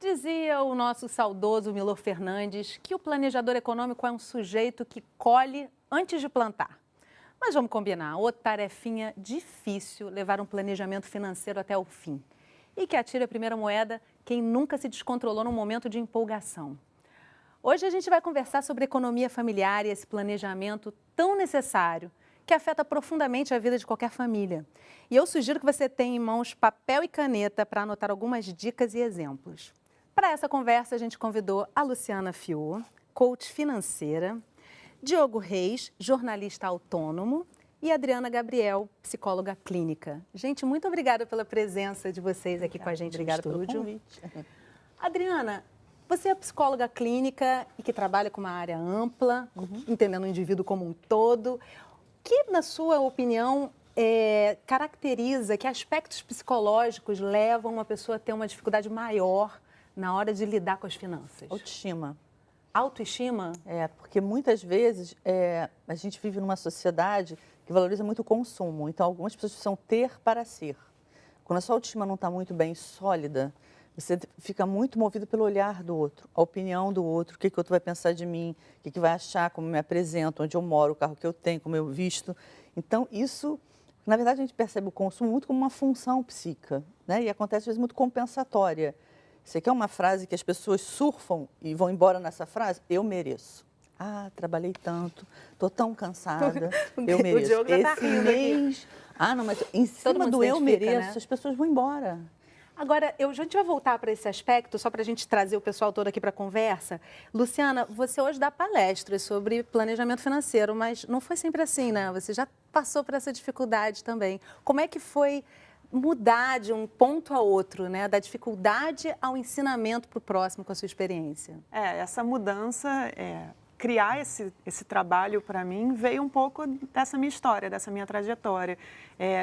Dizia o nosso saudoso Milor Fernandes que o planejador econômico é um sujeito que colhe antes de plantar. Mas vamos combinar, ô tarefinha difícil levar um planejamento financeiro até o fim. E que atire a primeira moeda quem nunca se descontrolou num momento de empolgação. Hoje a gente vai conversar sobre economia familiar e esse planejamento tão necessário que afeta profundamente a vida de qualquer família. E eu sugiro que você tenha em mãos papel e caneta para anotar algumas dicas e exemplos. Para essa conversa, a gente convidou a Luciana Fior, coach financeira, Diogo Reis, jornalista autônomo, e Adriana Gabriel, psicóloga clínica. Gente, muito obrigada pela presença de vocês aqui com a gente. Obrigada no pelo estúdio. convite. Adriana, você é psicóloga clínica e que trabalha com uma área ampla, entendendo o indivíduo como um todo. Que, na sua opinião, caracteriza, que aspectos psicológicos levam uma pessoa a ter uma dificuldade maior na hora de lidar com as finanças? Autoestima. Autoestima? Porque muitas vezes a gente vive numa sociedade que valoriza muito o consumo. Então, algumas pessoas precisam ter para ser. Quando a sua autoestima não está muito bem sólida, você fica muito movido pelo olhar do outro, a opinião do outro, o que o outro vai pensar de mim, o que vai achar, como me apresento, onde eu moro, o carro que eu tenho, como eu visto. Então, isso, na verdade, a gente percebe o consumo muito como uma função psíquica, né? E acontece, às vezes, muito compensatória. Você quer uma frase que as pessoas surfam e vão embora nessa frase? Eu mereço. Ah, trabalhei tanto, estou tão cansada, eu mereço. O Diogo já está rindo mês... aqui. Não, mas em cima do eu mereço, né? As pessoas vão embora. Agora, a gente vai voltar para esse aspecto, só para a gente trazer o pessoal todo aqui para a conversa. Luciana, você hoje dá palestras sobre planejamento financeiro, mas não foi sempre assim, né? Você já passou por essa dificuldade também. Como é que foi mudar de um ponto a outro, né? Da dificuldade ao ensinamento para o próximo com a sua experiência? Essa mudança, criar esse trabalho para mim veio um pouco dessa minha história, dessa minha trajetória.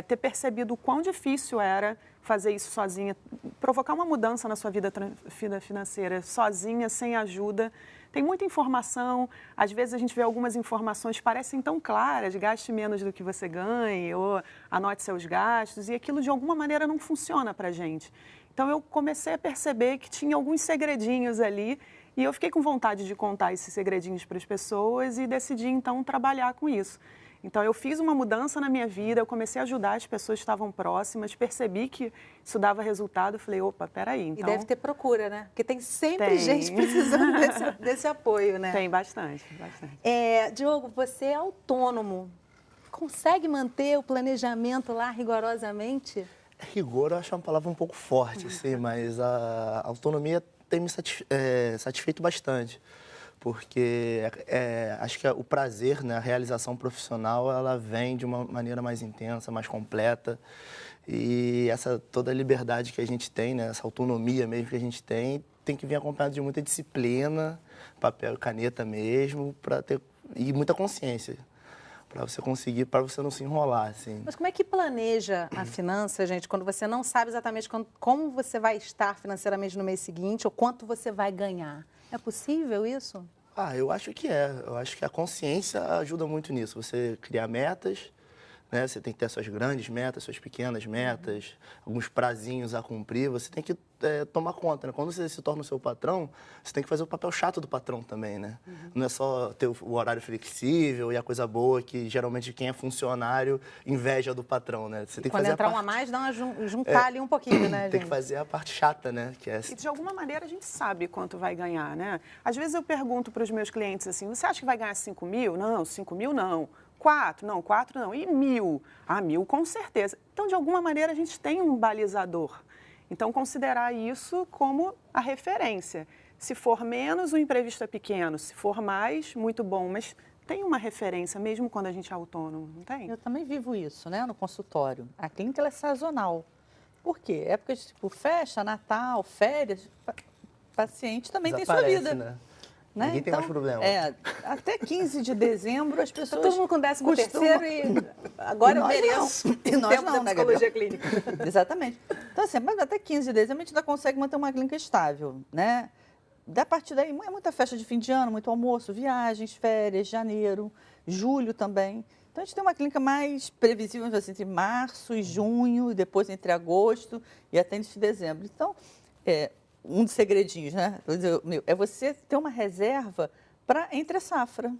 Ter percebido o quão difícil era fazer isso sozinha, provocar uma mudança na sua vida financeira sozinha, sem ajuda. Tem muita informação, às vezes a gente vê algumas informações que parecem tão claras, gaste menos do que você ganha, ou anote seus gastos, e aquilo de alguma maneira não funciona para a gente. Então eu comecei a perceber que tinha alguns segredinhos ali, e eu fiquei com vontade de contar esses segredinhos para as pessoas e decidi então trabalhar com isso. Então, eu fiz uma mudança na minha vida, eu comecei a ajudar as pessoas que estavam próximas, percebi que isso dava resultado, eu falei, opa, peraí, então... E deve ter procura, né? Porque tem sempre gente precisando desse apoio, né? Tem, bastante, bastante. Diogo, você é autônomo, consegue manter o planejamento lá rigorosamente? Rigor, eu acho uma palavra um pouco forte, assim, mas a autonomia tem me satisfeito bastante. Porque acho que o prazer, né, a realização profissional, ela vem de uma maneira mais intensa, mais completa. E toda a liberdade que a gente tem, né, essa autonomia mesmo que a gente tem que vir acompanhada de muita disciplina, papel e caneta mesmo, e muita consciência. Para você conseguir, para você não se enrolar, assim. Mas como é que planeja a finança, gente, quando você não sabe exatamente como você vai estar financeiramente no mês seguinte ou quanto você vai ganhar? É possível isso? Eu acho que é. Eu acho que a consciência ajuda muito nisso. Você criar metas, né? Você tem que ter suas grandes metas, suas pequenas metas, alguns prazinhos a cumprir. Você tem que tomar conta, né? Quando você se torna o seu patrão, você tem que fazer o papel chato do patrão também, né? Não é só ter o horário flexível e a coisa boa que geralmente quem é funcionário inveja do patrão, né? Você tem que quando fazer entrar uma mais, dá uma juntar ali um pouquinho, né, gente? Tem que fazer a parte chata, né? E de alguma maneira a gente sabe quanto vai ganhar, né? Às vezes eu pergunto para os meus clientes assim, você acha que vai ganhar 5 mil? Não, 5 mil não. 4? Não, 4 não. E 1.000? 1.000 com certeza. Então, de alguma maneira, a gente tem um balizador. Então, considerar isso como a referência. Se for menos, o imprevisto é pequeno. Se for mais, muito bom. Mas tem uma referência, mesmo quando a gente é autônomo, não tem? Eu também vivo isso, né, no consultório. A clínica ela é sazonal. Por quê? Épocas tipo festa, Natal, férias, paciente também tem sua vida. Né? Né? Ninguém tem mais problema. Até 15 de dezembro as pessoas... Todo mundo com 13º e agora eu mereço. E nós não, né, psicologia clínica. Exatamente. Então, assim, mas até 15 de dezembro a gente ainda consegue manter uma clínica estável, né? Da partir daí, é muita festa de fim de ano, muito almoço, viagens, férias, janeiro, julho também. Então, a gente tem uma clínica mais previsível, assim, entre março e junho, e depois entre agosto e até início de dezembro. Então, um dos segredinhos, né? É você ter uma reserva para entre a safra.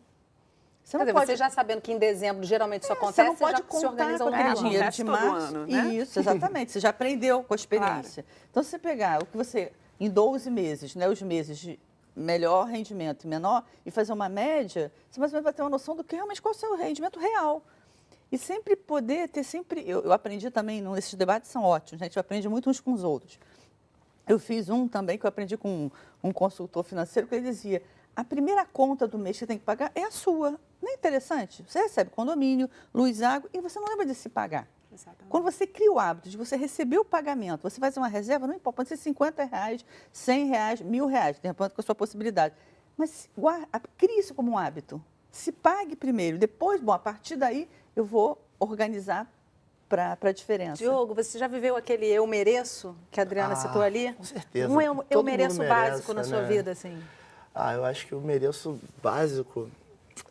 Você já sabendo que em dezembro geralmente isso acontece, você não pode se organiza um aquele dinheiro de março. Ano, né? Isso, exatamente. Você já aprendeu com a experiência. Claro. Então, se você pegar o que você, em 12 meses, né, os meses de melhor rendimento e menor, e fazer uma média, você mais ou menos vai ter uma noção do que realmente qual é o seu rendimento real. E sempre poder ter eu aprendi também, esses debates são ótimos, a gente aprende muito uns com os outros. Eu fiz um também que eu aprendi com um consultor financeiro, que ele dizia, a primeira conta do mês que você tem que pagar é a sua. Não é interessante? Você recebe condomínio, luz, água, e você não lembra de se pagar. Exatamente. Quando você cria o hábito de você receber o pagamento, você faz uma reserva, não importa, pode ser R$50, R$100, R$1.000, de acordo com a sua possibilidade. Mas crie isso como um hábito. Se pague primeiro, depois, a partir daí, eu vou organizar para a diferença. Diogo, você já viveu aquele eu mereço, que a Adriana citou ali? Com certeza. Eu mereço básico na sua vida, assim? Eu acho que o mereço básico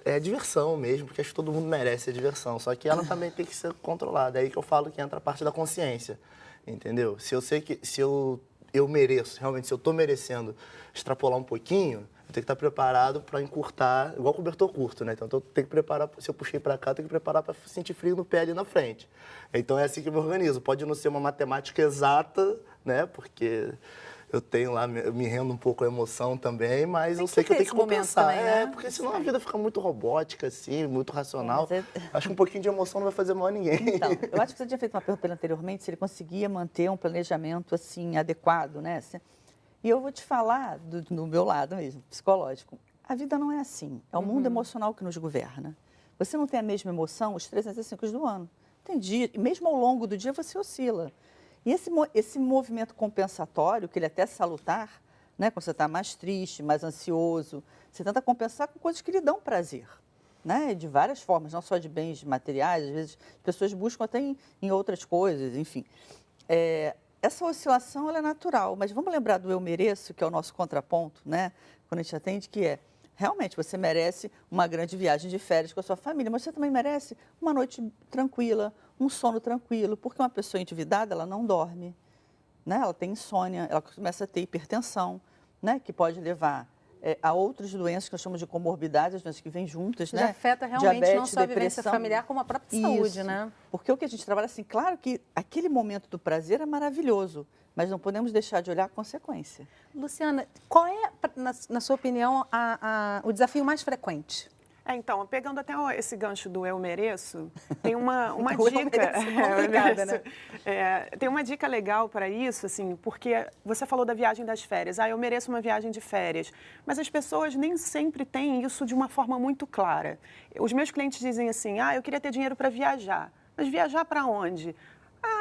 é diversão mesmo, porque acho que todo mundo merece a diversão, só que ela também tem que ser controlada. É aí que eu falo que entra a parte da consciência, entendeu? Se eu sei que, se eu mereço, realmente, se eu estou merecendo extrapolar um pouquinho, eu tenho que estar preparado para encurtar, igual cobertor curto, né? Então, eu tenho que preparar, se eu puxei para cá, eu tenho que preparar para sentir frio no pé ali na frente. Então, é assim que eu me organizo. Pode não ser uma matemática exata, né? Porque eu tenho lá, eu me rendo um pouco a emoção também, mas eu sei que eu tenho que compensar. Também, né? Porque senão a vida fica muito robótica, assim, muito racional. Acho que um pouquinho de emoção não vai fazer mal a ninguém. Então, eu acho que você tinha feito uma pergunta anteriormente, se ele conseguia manter um planejamento, assim, adequado, né? E eu vou te falar do meu lado mesmo, psicológico. A vida não é assim. É o mundo emocional que nos governa. Você não tem a mesma emoção os 365 dias do ano. Tem dia, e mesmo ao longo do dia você oscila. E esse movimento compensatório, que ele é até salutar, né? Quando você está mais triste, mais ansioso, você tenta compensar com coisas que lhe dão prazer, né? De várias formas, não só de bens materiais, às vezes as pessoas buscam até em outras coisas, enfim. Essa oscilação ela é natural, mas vamos lembrar do eu mereço, que é o nosso contraponto, né? Quando a gente atende, que realmente você merece uma grande viagem de férias com a sua família, mas você também merece uma noite tranquila, um sono tranquilo, porque uma pessoa endividada, ela não dorme, né? Ela tem insônia, ela começa a ter hipertensão, né? Que pode levar a outras doenças que nós chamamos de comorbidades, as doenças que vêm juntas, né? Afeta realmente diabetes, não só a vivência depressão, familiar, como a própria saúde, né? Porque o que a gente trabalha, assim, claro que aquele momento do prazer é maravilhoso, mas não podemos deixar de olhar a consequência. Luciana, qual é, na sua opinião, o desafio mais frequente? Então, pegando até esse gancho do eu mereço, tem uma dica. Né? Tem uma dica legal para isso, assim, porque você falou da viagem das férias. Eu mereço uma viagem de férias. Mas as pessoas nem sempre têm isso de uma forma muito clara. Os meus clientes dizem assim, eu queria ter dinheiro para viajar. Mas viajar para onde?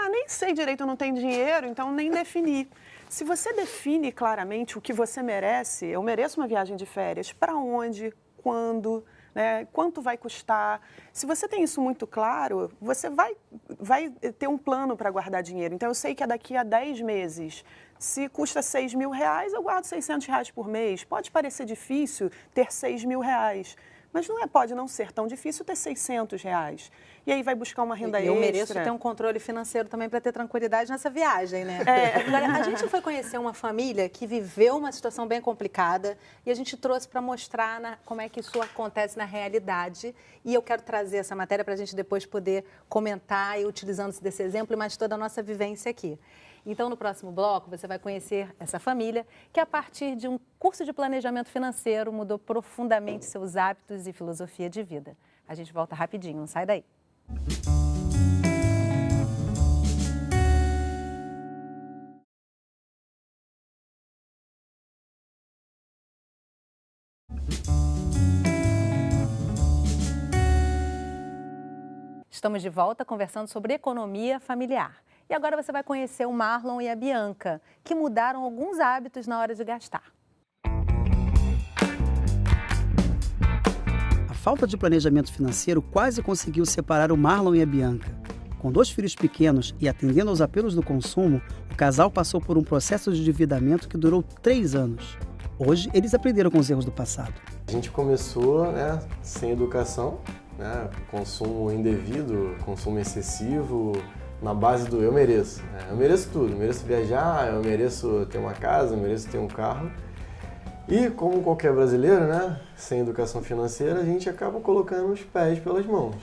Nem sei direito, eu não tenho dinheiro, então nem defini. Se você define claramente o que você merece, eu mereço uma viagem de férias, para onde, quando, né, quanto vai custar. Se você tem isso muito claro, você vai ter um plano para guardar dinheiro. Então, eu sei que é daqui a 10 meses. Se custa R$6.000, eu guardo R$600 por mês. Pode parecer difícil ter R$6.000, mas pode não ser tão difícil ter R$600. E aí vai buscar uma renda extra. Eu mereço ter um controle financeiro também para ter tranquilidade nessa viagem, né? Agora, a gente foi conhecer uma família que viveu uma situação bem complicada e a gente trouxe para mostrar como é que isso acontece na realidade. E eu quero trazer essa matéria para a gente depois poder comentar e utilizando desse exemplo e mais toda a nossa vivência aqui. Então, no próximo bloco, você vai conhecer essa família que, a partir de um curso de planejamento financeiro, mudou profundamente seus hábitos e filosofia de vida. A gente volta rapidinho, não sai daí. Estamos de volta conversando sobre economia familiar. E agora você vai conhecer o Marlon e a Bianca, que mudaram alguns hábitos na hora de gastar. A falta de planejamento financeiro quase conseguiu separar o Marlon e a Bianca. Com 2 filhos pequenos e atendendo aos apelos do consumo, o casal passou por um processo de endividamento que durou 3 anos. Hoje, eles aprenderam com os erros do passado. A gente começou, sem educação, consumo indevido, consumo excessivo, na base do eu mereço. Eu mereço tudo, eu mereço viajar, eu mereço ter uma casa, eu mereço ter um carro. E como qualquer brasileiro, sem educação financeira, a gente acaba colocando os pés pelas mãos,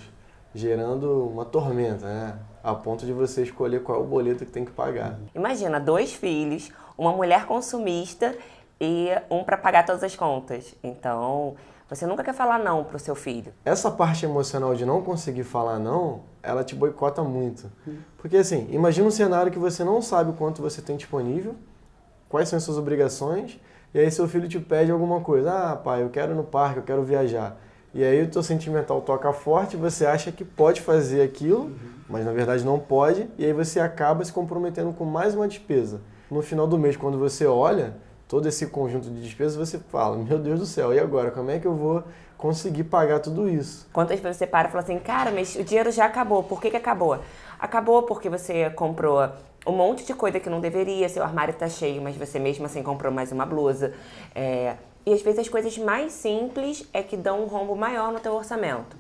gerando uma tormenta, a ponto de você escolher qual é o boleto que tem que pagar. Imagina, 2 filhos, uma mulher consumista e um para pagar todas as contas. Então, você nunca quer falar não pro seu filho. Essa parte emocional de não conseguir falar não, ela te boicota muito. Porque assim, imagina um cenário que você não sabe o quanto você tem disponível, quais são as suas obrigações, e aí seu filho te pede alguma coisa. Pai, eu quero ir no parque, eu quero viajar. E aí o teu sentimental toca forte, você acha que pode fazer aquilo, mas na verdade não pode, e aí você acaba se comprometendo com mais uma despesa. No final do mês, quando você olha todo esse conjunto de despesas, você fala, meu Deus do céu, e agora? Como é que eu vou conseguir pagar tudo isso? Quantas vezes você para e fala assim, cara, mas o dinheiro já acabou, por que acabou? Acabou porque você comprou um monte de coisa que não deveria, seu armário tá cheio, mas você mesmo assim comprou mais uma blusa. E às vezes as coisas mais simples é que dão um rombo maior no teu orçamento.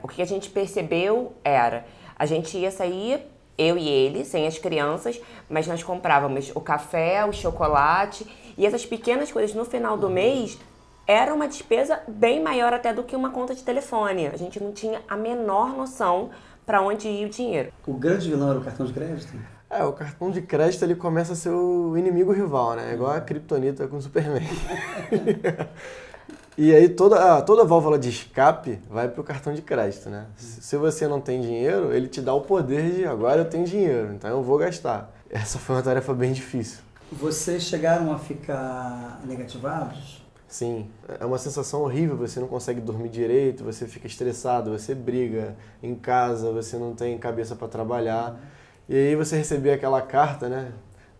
O que a gente percebeu era, a gente ia sair, eu e ele, sem as crianças, mas nós comprávamos o café, o chocolate e essas pequenas coisas no final do mês era uma despesa bem maior até do que uma conta de telefone. A gente não tinha a menor noção para onde ia o dinheiro. O grande vilão era o cartão de crédito? O cartão de crédito ele começa a ser o inimigo rival, igual a Kryptonita com o Superman. E aí toda válvula de escape vai para o cartão de crédito, Se você não tem dinheiro, ele te dá o poder de agora eu tenho dinheiro, então eu vou gastar. Essa foi uma tarefa bem difícil. Vocês chegaram a ficar negativados? Sim, é uma sensação horrível, você não consegue dormir direito, você fica estressado, você briga em casa, você não tem cabeça para trabalhar. E aí você receber aquela carta,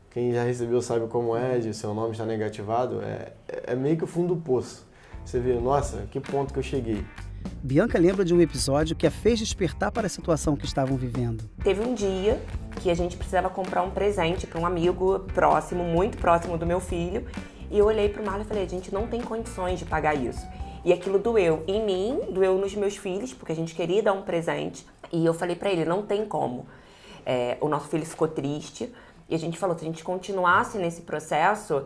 Quem já recebeu sabe como é, de seu nome está negativado, é meio que o fundo do poço. Você vê, nossa, que ponto que eu cheguei. Bianca lembra de um episódio que a fez despertar para a situação que estavam vivendo. Teve um dia que a gente precisava comprar um presente para um amigo próximo, muito próximo do meu filho, e eu olhei para o Marlon e falei, a gente não tem condições de pagar isso. E aquilo doeu em mim, doeu nos meus filhos, porque a gente queria dar um presente, e eu falei para ele, não tem como. O nosso filho ficou triste, e a gente falou, se a gente continuasse nesse processo,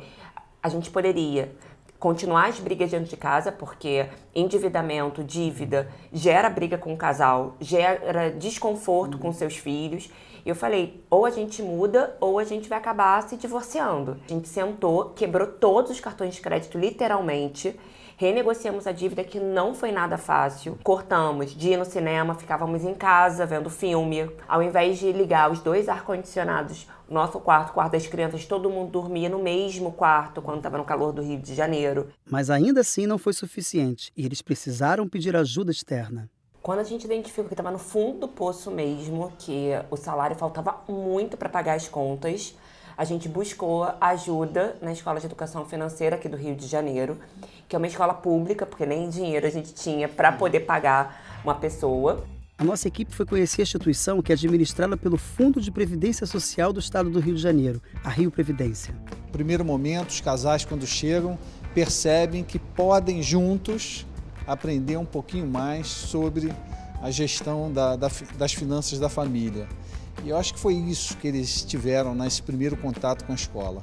a gente poderia continuar as brigas dentro de casa, porque endividamento, dívida, gera briga com o casal, gera desconforto com seus filhos. E eu falei, ou a gente muda, ou a gente vai acabar se divorciando. A gente sentou, quebrou todos os cartões de crédito, literalmente, renegociamos a dívida, que não foi nada fácil. Cortamos de ir no cinema, ficávamos em casa vendo filme. Ao invés de ligar os 2 ar-condicionados, nosso quarto, o quarto das crianças, todo mundo dormia no mesmo quarto quando estava no calor do Rio de Janeiro. Mas ainda assim não foi suficiente e eles precisaram pedir ajuda externa. Quando a gente identificou que estava no fundo do poço mesmo, que o salário faltava muito para pagar as contas, a gente buscou ajuda na Escola de Educação Financeira aqui do Rio de Janeiro, que é uma escola pública, porque nem dinheiro a gente tinha para poder pagar uma pessoa. A nossa equipe foi conhecer a instituição que é administrada pelo Fundo de Previdência Social do Estado do Rio de Janeiro, a Rio Previdência. No primeiro momento, os casais, quando chegam, percebem que podem juntos aprender um pouquinho mais sobre a gestão das finanças da família. E eu acho que foi isso que eles tiveram nesse primeiro contato com a escola.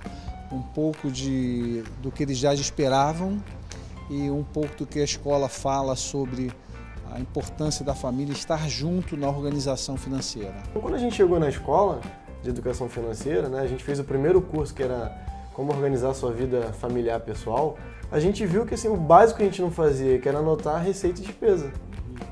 Um pouco do que eles já esperavam e um pouco do que a escola fala sobre a importância da família estar junto na organização financeira. Quando a gente chegou na escola de educação financeira, a gente fez o primeiro curso, que era como organizar a sua vida familiar pessoal, a gente viu que o básico que a gente não fazia, que era anotar receita e despesa.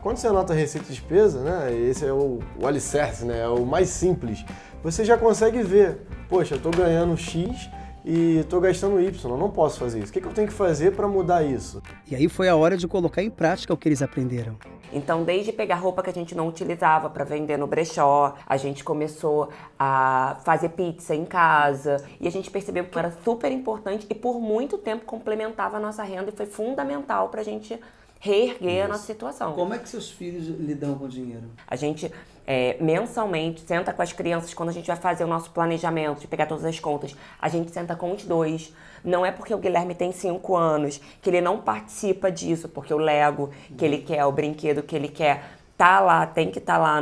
Quando você anota receita e despesa, esse é o alicerce, é o mais simples, você já consegue ver, poxa, eu estou ganhando X e estou gastando Y, eu não posso fazer isso. O que eu tenho que fazer para mudar isso? E aí foi a hora de colocar em prática o que eles aprenderam. Então, desde pegar roupa que a gente não utilizava para vender no brechó, a gente começou a fazer pizza em casa e a gente percebeu que era super importante e por muito tempo complementava a nossa renda e foi fundamental para a gente reerguer a nossa situação. Como é que seus filhos lidam com o dinheiro? A gente mensalmente senta com as crianças quando a gente vai fazer o nosso planejamento de pegar todas as contas. A gente senta com os dois. Não é porque o Guilherme tem 5 anos que ele não participa disso, porque o Lego que ele quer, o brinquedo que ele quer, tá lá, tem que estar lá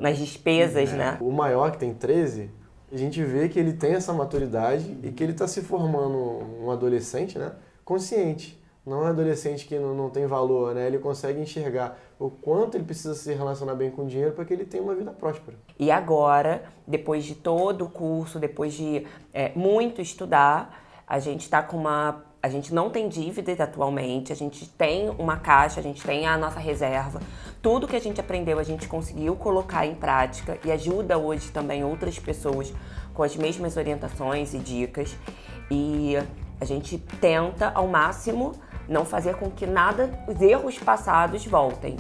nas despesas, né? O maior, que tem 13, a gente vê que ele tem essa maturidade e que ele está se formando um adolescente, né, consciente. Não é um adolescente que não tem valor, né? Ele consegue enxergar o quanto ele precisa se relacionar bem com o dinheiro para que ele tenha uma vida próspera. E agora, depois de todo o curso, depois de muito estudar, a gente está com a gente não tem dívidas atualmente, a gente tem uma caixa, a gente tem a nossa reserva. Tudo que a gente aprendeu, a gente conseguiu colocar em prática e ajuda hoje também outras pessoas com as mesmas orientações e dicas. E a gente tenta, ao máximo, não fazer com que os erros passados voltem.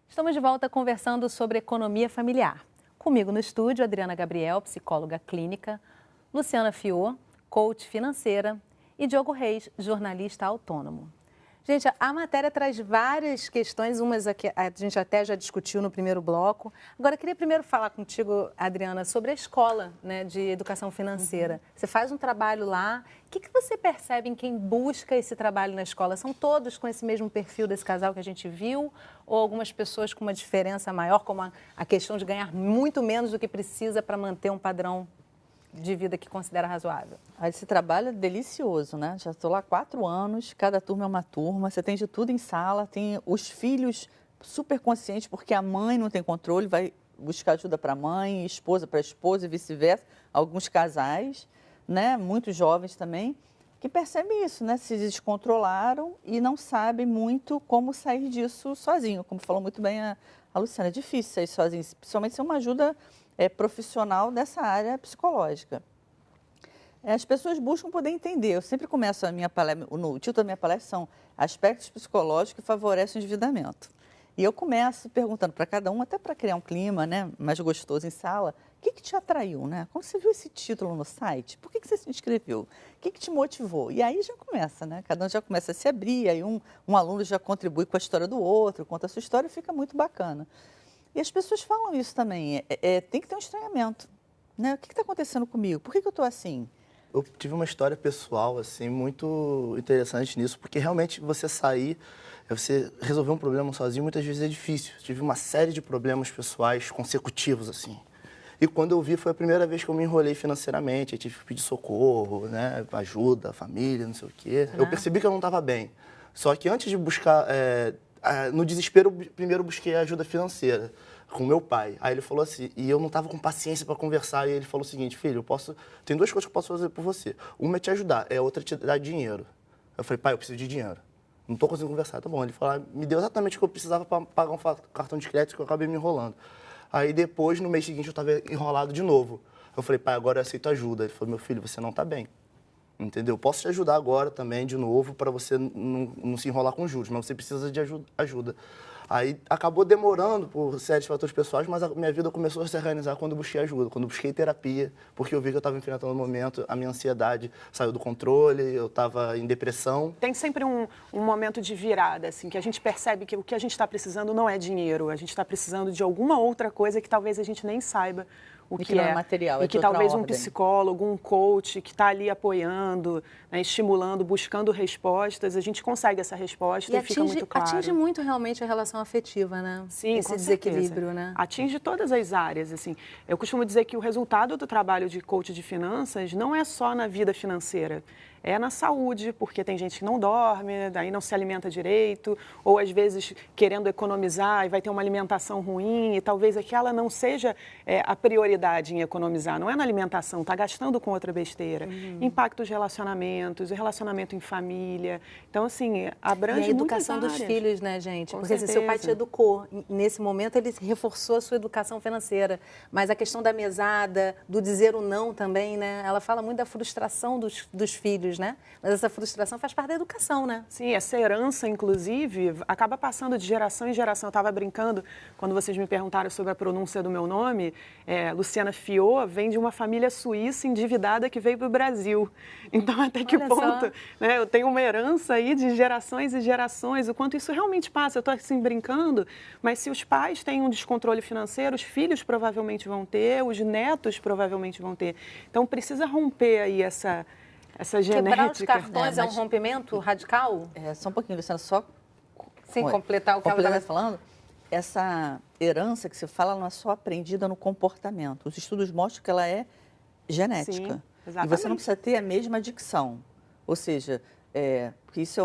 Estamos de volta conversando sobre economia familiar. Comigo no estúdio, Adriana Gabriel, psicóloga clínica, Luciana Fiô, coach financeira, e Diogo Reis, jornalista autônomo. Gente, a matéria traz várias questões, umas aqui a gente até já discutiu no primeiro bloco. Agora, eu queria primeiro falar contigo, Adriana, sobre a escola, né, de educação financeira. Você faz um trabalho lá. O que você percebe em quem busca esse trabalho na escola? São todos com esse mesmo perfil desse casal que a gente viu? Ou algumas pessoas com uma diferença maior, como a questão de ganhar muito menos do que precisa para manter um padrão de vida que considera razoável? Esse trabalho é delicioso, né? Já estou lá há 4 anos, cada turma é uma turma, você tem de tudo em sala, tem os filhos super conscientes, porque a mãe não tem controle, vai buscar ajuda para a mãe, esposa para a esposa e vice-versa. Alguns casais, né? Muitos jovens também, que percebem isso, né? Se descontrolaram e não sabem muito como sair disso sozinho. Como falou muito bem a Luciana, é difícil sair sozinho, principalmente sem uma ajuda profissional dessa área psicológica. As pessoas buscam poder entender. Eu sempre começo a minha palestra, o título da minha palestra são aspectos psicológicos que favorecem o endividamento. E eu começo perguntando para cada um, até para criar um clima, né, mais gostoso em sala, o que te atraiu, né? Como você viu esse título no site? Por que você se inscreveu? O que te motivou? E aí já começa, né? Cada um já começa a se abrir, aí um aluno já contribui com a história do outro, conta a sua história e fica muito bacana. E as pessoas falam isso também, tem que ter um estranhamento, né? O que está acontecendo comigo? Por que eu estou assim? Eu tive uma história pessoal, assim, muito interessante nisso, porque realmente você sair, você resolver um problema sozinho, muitas vezes é difícil. Eu tive uma série de problemas pessoais consecutivos, assim. E quando eu vi, foi a primeira vez que eu me enrolei financeiramente, eu tive que pedir socorro, né, ajuda, família, não sei o quê. Eu percebi que eu não estava bem. Só que antes de buscar... no desespero, primeiro busquei ajuda financeira com meu pai. Aí ele falou assim, e eu não estava com paciência para conversar, e ele falou o seguinte, filho, tem 2 coisas que eu posso fazer por você. Uma é te ajudar, outra é te dar dinheiro. Eu falei, pai, eu preciso de dinheiro. Não estou conseguindo conversar, tá bom. Ele falou, me deu exatamente o que eu precisava para pagar um cartão de crédito, que eu acabei me enrolando. Aí depois, no mês seguinte, eu estava enrolado de novo. Eu falei, pai, agora eu aceito ajuda. Ele falou, meu filho, você não está bem. Entendeu? Posso te ajudar agora também, de novo, para você não se enrolar com juros, mas você precisa de ajuda. Aí acabou demorando por sérios fatores pessoais, mas a minha vida começou a se organizar quando eu busquei ajuda, quando eu busquei terapia, porque eu vi que eu estava enfrentando um momento, a minha ansiedade saiu do controle, eu estava em depressão. Tem sempre um momento de virada, assim, que a gente percebe que o que a gente está precisando não é dinheiro, a gente está precisando de alguma outra coisa que talvez a gente nem saiba o que é material, e que talvez um psicólogo, um coach que está ali apoiando, né, estimulando, buscando respostas, a gente consegue essa resposta e fica muito claro. Atinge muito realmente a relação afetiva, né? Sim, esse desequilíbrio, né? Atinge todas as áreas, assim. Eu costumo dizer que o resultado do trabalho de coach de finanças não é só na vida financeira, é na saúde, porque tem gente que não dorme, daí não se alimenta direito, ou às vezes querendo economizar e vai ter uma alimentação ruim, e talvez aquela não seja a prioridade em economizar, não é na alimentação, está gastando com outra besteira. Impacta os relacionamentos, o relacionamento em família. Então, assim, abrange e a educação muitas dos áreas. filhos, né, gente? Com Porque assim, seu pai te educou. Nesse momento, ele reforçou a sua educação financeira. Mas a questão da mesada, do dizer o não também, né? Ela fala muito da frustração dos filhos, né? Mas essa frustração faz parte da educação, né? Sim, essa herança, inclusive, acaba passando de geração em geração. Eu estava brincando, quando vocês me perguntaram sobre a pronúncia do meu nome, Luciana Fiot vem de uma família suíça endividada que veio para o Brasil. Então, até que ponto, né, eu tenho uma herança aí de gerações e gerações, o quanto isso realmente passa. Eu estou assim brincando, mas se os pais têm um descontrole financeiro, os filhos provavelmente vão ter, os netos provavelmente vão ter. Então, precisa romper aí essa genética. Quebrar os cartões é um rompimento radical? Só um pouquinho, Luciana, só... Sim, completar o que ela estava falando. Essa herança que se fala não é só aprendida no comportamento. Os estudos mostram que ela é genética. Sim, exatamente. E você não precisa ter a mesma dicção. Ou seja, porque isso é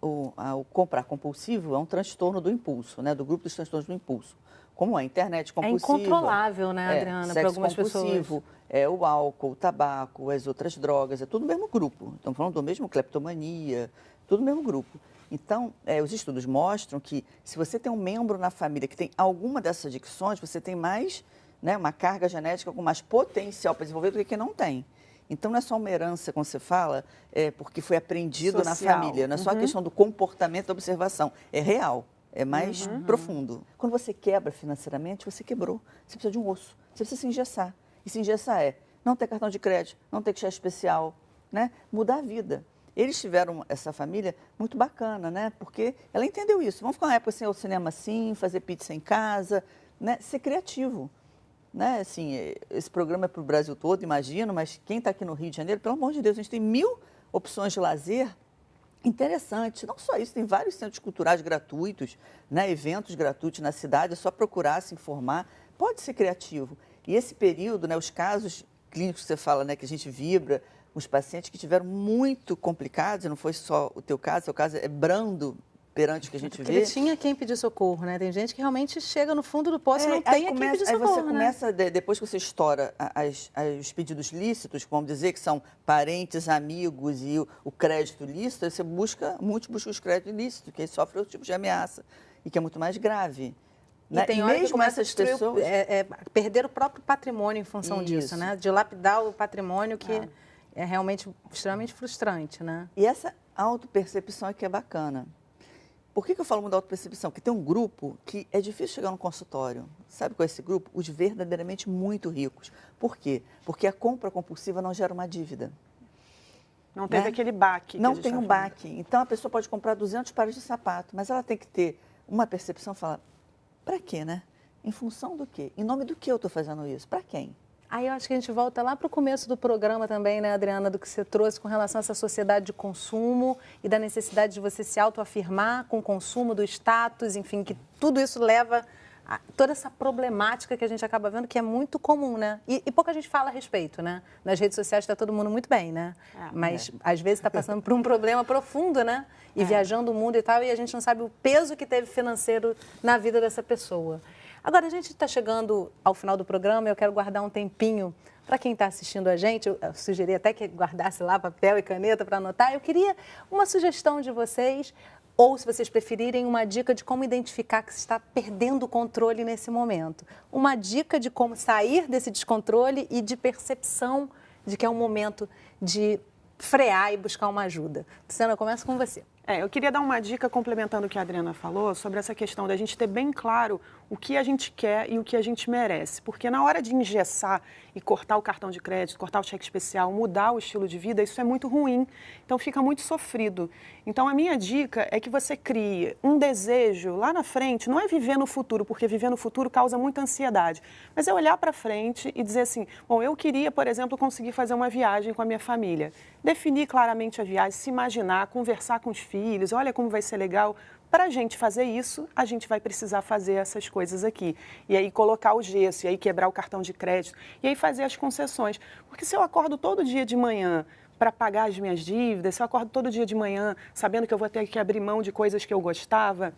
o comprar compulsivo é um transtorno do impulso, né? Do grupo dos transtornos do impulso. Como a internet compulsiva. É incontrolável, né, Adriana, para algumas pessoas. É o álcool, o tabaco, as outras drogas, é tudo o mesmo grupo. Estamos falando do mesmo cleptomania, tudo o mesmo grupo. Então, os estudos mostram que se você tem um membro na família que tem alguma dessas adicções, você tem mais, né, uma carga genética com mais potencial para desenvolver do que quem não tem. Então, não é só uma herança, como você fala, porque foi aprendido na família. Não é só a questão do comportamento da observação. É real, é mais profundo. Quando você quebra financeiramente, você quebrou. Você precisa de um osso, você precisa se engessar. E se engessar não ter cartão de crédito, não ter cheque especial, né? Mudar a vida. Eles tiveram essa família muito bacana, né? Porque ela entendeu isso. Vamos ficar uma época sem ir ao cinema assim, fazer pizza em casa, né? Ser criativo. Né? Assim, esse programa é para o Brasil todo, imagino, mas quem está aqui no Rio de Janeiro, pelo amor de Deus, a gente tem 1000 opções de lazer interessantes. Não só isso, tem vários centros culturais gratuitos, né? Eventos gratuitos na cidade, é só procurar, se informar. Pode ser criativo. E esse período, né, os casos clínicos que você fala, né, que a gente vibra, os pacientes que tiveram muito complicados, e não foi só o teu caso é brando perante o que a gente vê. Ele tinha quem pedir socorro, né? Tem gente que realmente chega no fundo do poço e não tem quem pedir socorro, aí você começa, depois que você estoura os pedidos lícitos, vamos dizer, que são parentes, amigos e o crédito lícito, você muitos buscam os créditos ilícitos, que sofrem outro tipo de ameaça e que é muito mais grave. E tem hora que começa essas pessoas perder o próprio patrimônio em função disso, né? Dilapidar o patrimônio, que é realmente extremamente frustrante, né? E essa autopercepção é que é bacana. Por que eu falo muito da autopercepção? Porque tem um grupo que é difícil chegar no consultório. Sabe qual é esse grupo? Os verdadeiramente muito ricos. Por quê? Porque a compra compulsiva não gera uma dívida. Não teve aquele baque. Não tem um baque. Então, a pessoa pode comprar 200 pares de sapato, mas ela tem que ter uma percepção e falar, para quê, né? Em função do quê? Em nome do que eu estou fazendo isso? Para quem? Aí eu acho que a gente volta lá para o começo do programa também, né, Adriana, do que você trouxe com relação a essa sociedade de consumo e da necessidade de você se autoafirmar com o consumo, do status, enfim, que tudo isso leva a toda essa problemática que a gente acaba vendo, que é muito comum, né? E pouca gente fala a respeito, né? Nas redes sociais está todo mundo muito bem, né? Mas às vezes está passando por um problema profundo, né? E viajando o mundo e tal, e a gente não sabe o peso que teve financeiro na vida dessa pessoa. Agora, a gente está chegando ao final do programa e eu quero guardar um tempinho para quem está assistindo a gente. Eu sugeri até que guardasse lá papel e caneta para anotar. Eu queria uma sugestão de vocês, ou, se vocês preferirem, uma dica de como identificar que se está perdendo o controle nesse momento. Uma dica de como sair desse descontrole e de percepção de que é um momento de frear e buscar uma ajuda. Luciana, começa com você. Eu queria dar uma dica complementando o que a Adriana falou sobre essa questão da gente ter bem claro o que a gente quer e o que a gente merece. Porque na hora de engessar e cortar o cartão de crédito, cortar o cheque especial, mudar o estilo de vida, isso é muito ruim. Então fica muito sofrido. Então a minha dica é que você crie um desejo lá na frente, não é viver no futuro, porque viver no futuro causa muita ansiedade, mas é olhar para frente e dizer assim, bom, eu queria, por exemplo, conseguir fazer uma viagem com a minha família. Definir claramente a viagem, se imaginar, conversar com os filhos, olha como vai ser legal. Para a gente fazer isso, a gente vai precisar fazer essas coisas aqui. E aí colocar o gesso, e aí quebrar o cartão de crédito, e aí fazer as concessões. Porque se eu acordo todo dia de manhã para pagar as minhas dívidas, se eu acordo todo dia de manhã sabendo que eu vou ter que abrir mão de coisas que eu gostava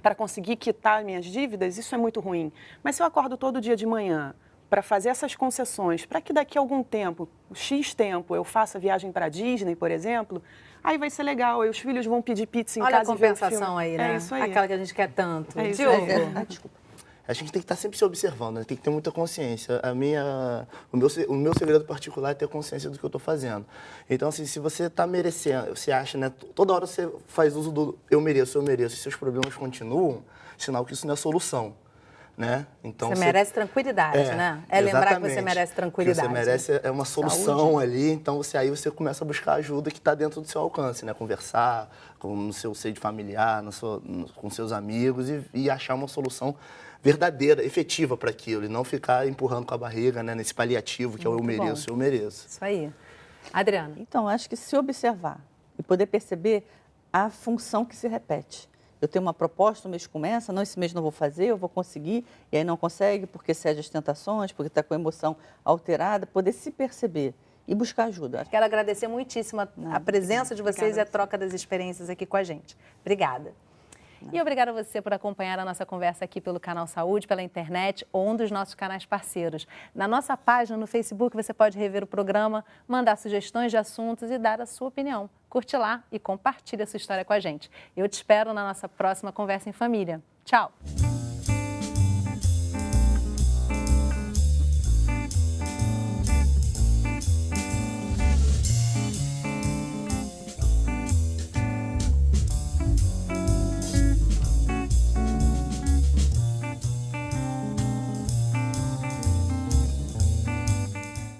para conseguir quitar minhas dívidas, isso é muito ruim. Mas se eu acordo todo dia de manhã para fazer essas concessões, para que daqui a algum tempo, X tempo, eu faça viagem para a Disney, por exemplo, aí vai ser legal, aí os filhos vão pedir pizza em Olha casa a compensação aí, né? É isso aí. Aquela que a gente quer tanto. É isso Diogo. aí. Desculpa. A gente tem que estar sempre se observando, né? Tem que ter muita consciência. O meu segredo particular é ter consciência do que eu estou fazendo. Então, assim, se você está merecendo, você acha, né? Toda hora você faz uso do eu mereço, e seus problemas continuam, sinal que isso não é solução, né? Então, você merece tranquilidade, né? É lembrar que você merece tranquilidade. O que você merece é uma solução ali, então aí você começa a buscar ajuda que está dentro do seu alcance, né? Conversar no seu seio familiar, com seus amigos e achar uma solução verdadeira, efetiva para aquilo, e não ficar empurrando com a barriga, né, nesse paliativo que é o eu mereço, eu mereço. Isso aí. Adriana. Então, acho que se observar e poder perceber a função que se repete. Eu tenho uma proposta, o mês começa, não, esse mês não vou fazer, eu vou conseguir, e aí não consegue porque cede às tentações, porque está com a emoção alterada, poder se perceber e buscar ajuda. Quero agradecer muitíssimo a presença de vocês e a troca das experiências aqui com a gente. Obrigada. E obrigada a você por acompanhar a nossa conversa aqui pelo Canal Saúde, pela internet ou um dos nossos canais parceiros. Na nossa página no Facebook você pode rever o programa, mandar sugestões de assuntos e dar a sua opinião. Curte lá e compartilhe a sua história com a gente. Eu te espero na nossa próxima Conversa em Família. Tchau!